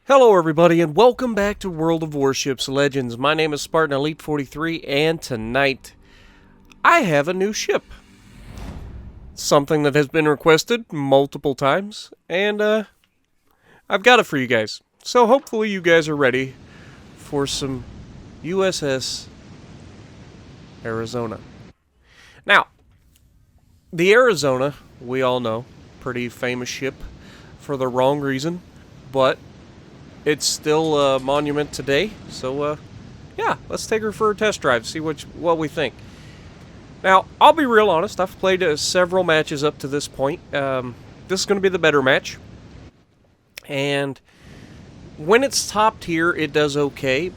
Hello everybody and welcome back to World of Warships Legends. My name is Spartan Elite 43 and tonight I have a new ship. Something that has been requested multiple times and I've got it for you guys. So hopefully you guys are ready for some USS Arizona. Now, the Arizona, we all know, pretty famous ship for the wrong reason, but it's still a monument today, so yeah, let's take her for a test drive, see what we think. Now, I'll be real honest, I've played several matches up to this point. This is going to be the better match, and when it's top tier, it does okay,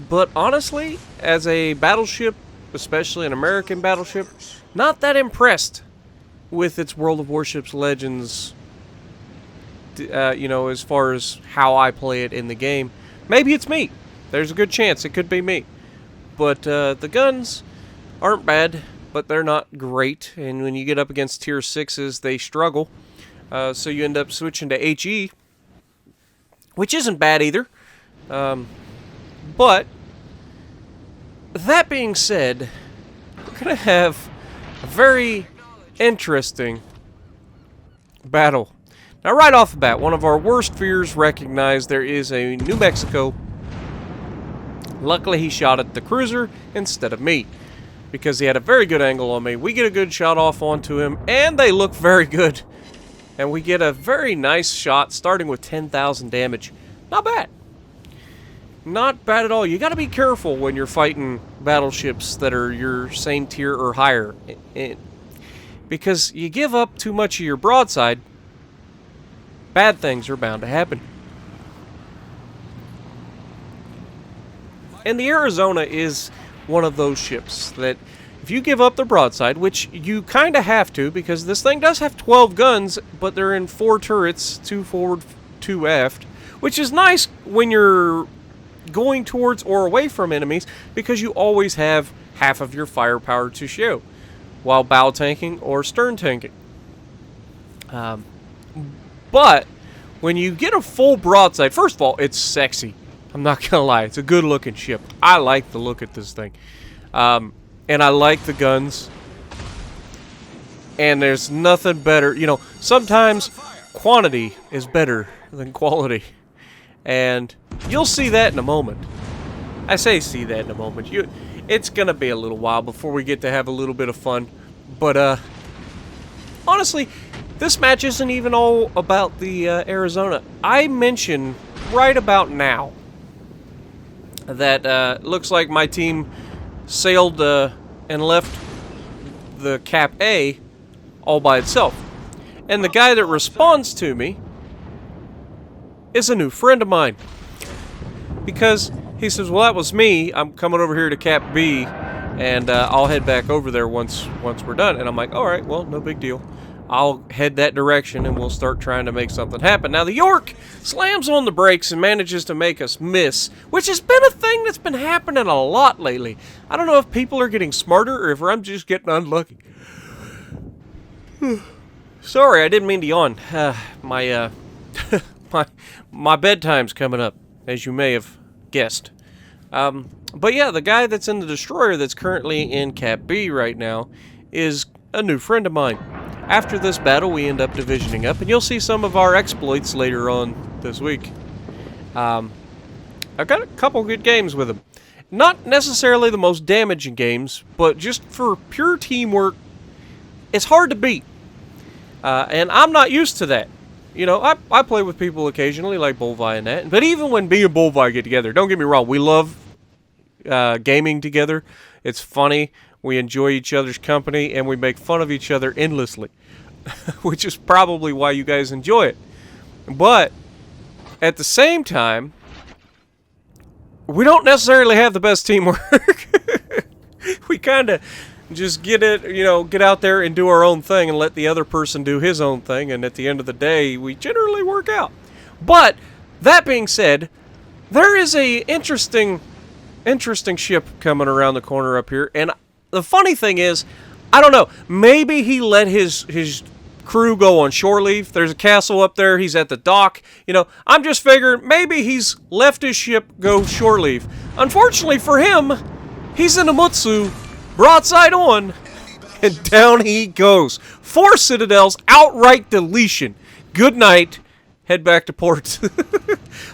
but honestly, as a battleship, especially an American battleship, not that impressed with its World of Warships Legends, as far as how I play it in the game. Maybe it's me. There's a good chance it could be me. But the guns aren't bad, but they're not great. And when you get up against tier 6s, they struggle. So you end up switching to HE, which isn't bad either. But that being said, we're going to have a very interesting battle. Now, right off the bat, one of our worst fears recognized. There is a New Mexico. Luckily, he shot at the cruiser instead of me, because he had a very good angle on me. We get a good shot off onto him, and they look very good. And we get a very nice shot, starting with 10,000 damage. Not bad. Not bad at all. You got to be careful when you're fighting battleships that are your same tier or higher, because you give up too much of your broadside, bad things are bound to happen. And the Arizona is one of those ships that if you give up the broadside, which you kind of have to, because this thing does have 12 guns, but they're in 4 turrets, 2 forward, 2 aft, which is nice when you're going towards or away from enemies, because you always have half of your firepower to show while bow tanking or stern tanking. But when you get a full broadside, first of all, it's sexy. I'm not going to lie. It's a good-looking ship. I like the look at this thing. And I like the guns. And there's nothing better. You know, sometimes quantity is better than quality. And you'll see that in a moment. I say see that in a moment. It's going to be a little while before we get to have a little bit of fun. But, honestly, this match isn't even all about the Arizona. I mentioned right about now that looks like my team sailed and left the Cap A all by itself. And the guy that responds to me is a new friend of mine. Because he says, well, that was me. I'm coming over here to Cap B, and I'll head back over there once we're done. And I'm like, all right, well, no big deal. I'll head that direction and we'll start trying to make something happen. Now, the York slams on the brakes and manages to make us miss, which has been a thing that's been happening a lot lately. I don't know if people are getting smarter or if I'm just getting unlucky. Sorry, I didn't mean to yawn. My bedtime's coming up, as you may have guessed. But yeah, the guy that's in the destroyer that's currently in Cap B right now is a new friend of mine. After this battle, we end up divisioning up, and you'll see some of our exploits later on this week. I've got a couple good games with him. Not necessarily the most damaging games, but just for pure teamwork, it's hard to beat. And I'm not used to that. You know, I play with people occasionally, like Bolvi and that. But even when me and Bolvi get together, don't get me wrong, we love gaming together. It's funny. We enjoy each other's company, and we make fun of each other endlessly, which is probably why you guys enjoy it. But at the same time, we don't necessarily have the best teamwork. We kind of just get out there and do our own thing and let the other person do his own thing, and at the end of the day, we generally work out. But that being said, there is a interesting ship coming around the corner up here, and the funny thing is, I don't know, maybe he let his crew go on shore leave. There's a castle up there. He's at the dock. You know, I'm just figuring maybe he's left his ship go shore leave. Unfortunately for him, he's in a Mutsu, broadside on, and down he goes. 4 citadels, outright deletion. Good night. Head back to port.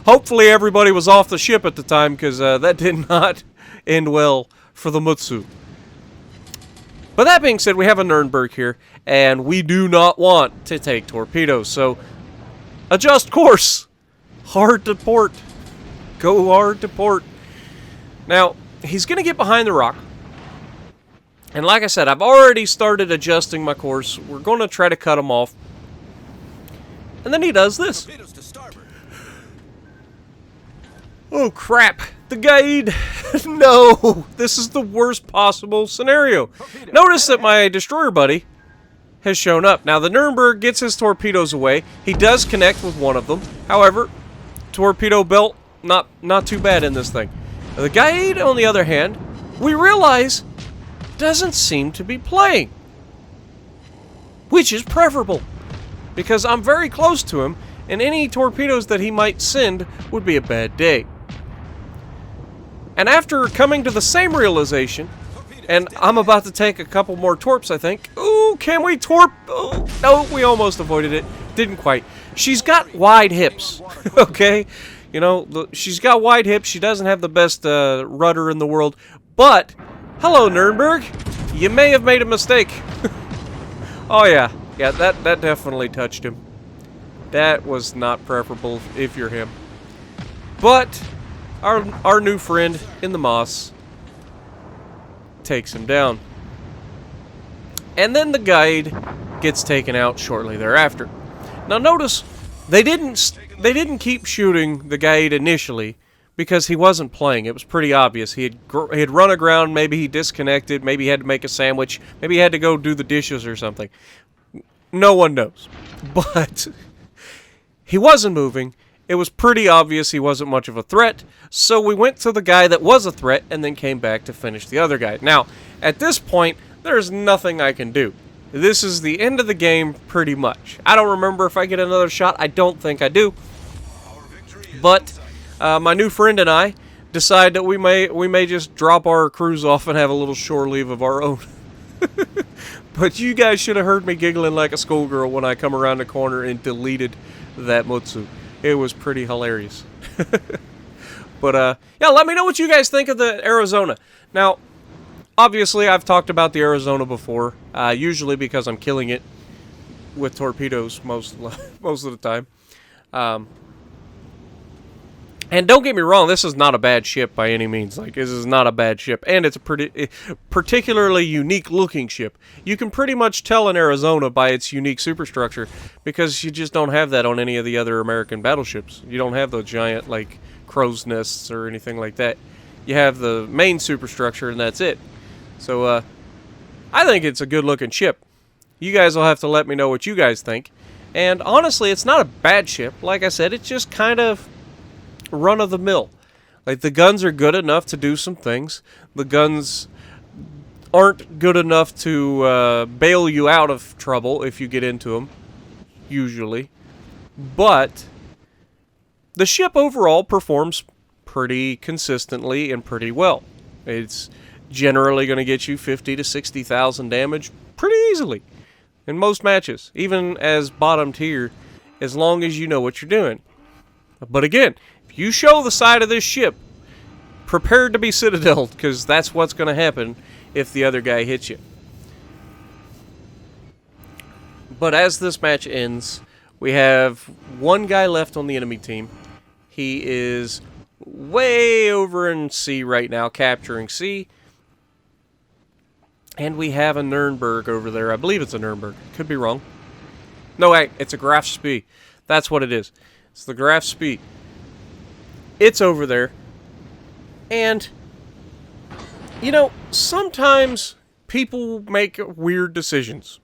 Hopefully everybody was off the ship at the time, because that did not end well for the Mutsu. But that being said, we have a Nuremberg here, and we do not want to take torpedoes, so adjust course. Hard to port. Go hard to port. Now, he's going to get behind the rock. And like I said, I've already started adjusting my course. We're going to try to cut him off. And then he does this. Oh, crap. The guide. No. This is the worst possible scenario. Notice that my destroyer buddy has shown up. Now, the Nuremberg gets his torpedoes away. He does connect with one of them. However, torpedo belt, not too bad in this thing. The guide, on the other hand, we realize doesn't seem to be playing. Which is preferable. Because I'm very close to him, and any torpedoes that he might send would be a bad day. And after coming to the same realization, and I'm about to take a couple more torps, I think. Ooh, can we torp? Oh, no, we almost avoided it. Didn't quite. She's got wide hips, okay? You know, she's got wide hips. She doesn't have the best rudder in the world. But, hello, Nuremberg. You may have made a mistake. Oh, yeah. Yeah, that definitely touched him. That was not preferable if you're him. But our new friend in the moss takes him down. And then the guide gets taken out shortly thereafter. Now notice they didn't keep shooting the guide initially because he wasn't playing. It was pretty obvious. He had run aground, maybe he disconnected, maybe he had to make a sandwich, maybe he had to go do the dishes or something. No one knows. But he wasn't moving. It was pretty obvious he wasn't much of a threat, so we went to the guy that was a threat and then came back to finish the other guy. Now, at this point, there's nothing I can do. This is the end of the game, pretty much. I don't remember if I get another shot. I don't think I do. But my new friend and I decide that we may just drop our cruise off and have a little shore leave of our own. But you guys should have heard me giggling like a schoolgirl when I come around the corner and deleted that Mutsu. It was pretty hilarious. But, yeah, let me know what you guys think of the Arizona. Now, obviously, I've talked about the Arizona before, usually because I'm killing it with torpedoes most of the time. And don't get me wrong, this is not a bad ship by any means. Like, this is not a bad ship, and it's a particularly unique-looking ship. You can pretty much tell an Arizona by its unique superstructure, because you just don't have that on any of the other American battleships. You don't have those giant, like, crow's nests or anything like that. You have the main superstructure, and that's it. So, I think it's a good-looking ship. You guys will have to let me know what you guys think. And honestly, it's not a bad ship. Like I said, it's just kind of run-of-the-mill. Like, the guns are good enough to do some things. The guns aren't good enough to bail you out of trouble if you get into them, usually. But the ship overall performs pretty consistently and pretty well. It's generally going to get you 50 to 60,000 damage pretty easily in most matches, even as bottom tier, as long as you know what you're doing. But again, if you show the side of this ship, prepare to be citadeled, because that's what's going to happen if the other guy hits you. But as this match ends, we have one guy left on the enemy team. He is way over in C right now, capturing C. And we have a Nuremberg over there. I believe it's a Nuremberg. Could be wrong. No, wait, it's a Graf Spee. That's what it is. It's the Graf Spee. It's over there. And, you know, sometimes people make weird decisions.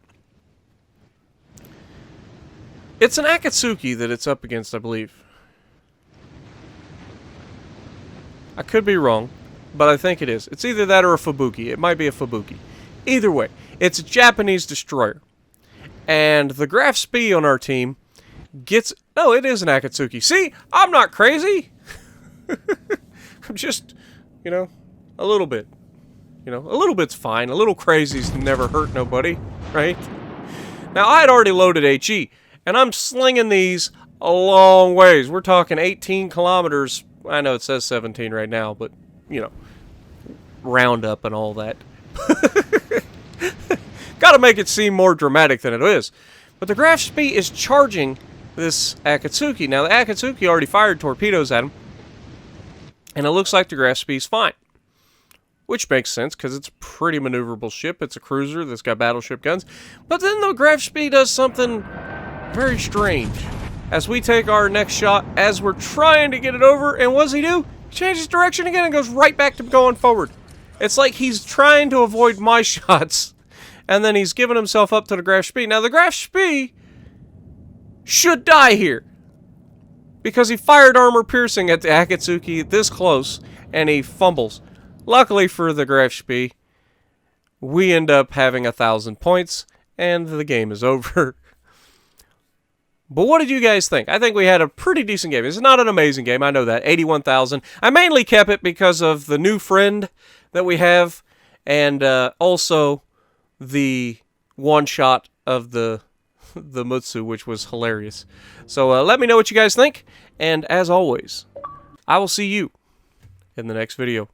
It's an Akatsuki that it's up against, I believe. I could be wrong, but I think it is. It's either that or a Fubuki. It might be a Fubuki. Either way, it's a Japanese destroyer. And the Graf Spee on our team gets... No, it is an Akatsuki. See? I'm not crazy! I'm just, you know, a little bit. You know, a little bit's fine. A little crazy's never hurt nobody, right? Now, I had already loaded HE, and I'm slinging these a long ways. We're talking 18 kilometers. I know it says 17 right now, but, you know, round up and all that. Gotta make it seem more dramatic than it is. But the Graf Spee is charging this Akatsuki. Now, the Akatsuki already fired torpedoes at him, and it looks like the Graf Spee's fine. Which makes sense, because it's a pretty maneuverable ship. It's a cruiser that's got battleship guns. But then the Graf Spee does something very strange. As we take our next shot, as we're trying to get it over, and what does he do? He changes direction again and goes right back to going forward. It's like he's trying to avoid my shots, and then he's giving himself up to the Graf Spee. Now, the Graf Spee should die here, because he fired armor piercing at the Akatsuki this close, and he fumbles. Luckily for the Graf Spee, we end up having 1,000 points, and the game is over. But what did you guys think? I think we had a pretty decent game. It's not an amazing game, I know that. 81,000. I mainly kept it because of the new friend that we have, and also the one shot of the Mutsu, which was hilarious. So let me know what you guys think, and as always, I will see you in the next video.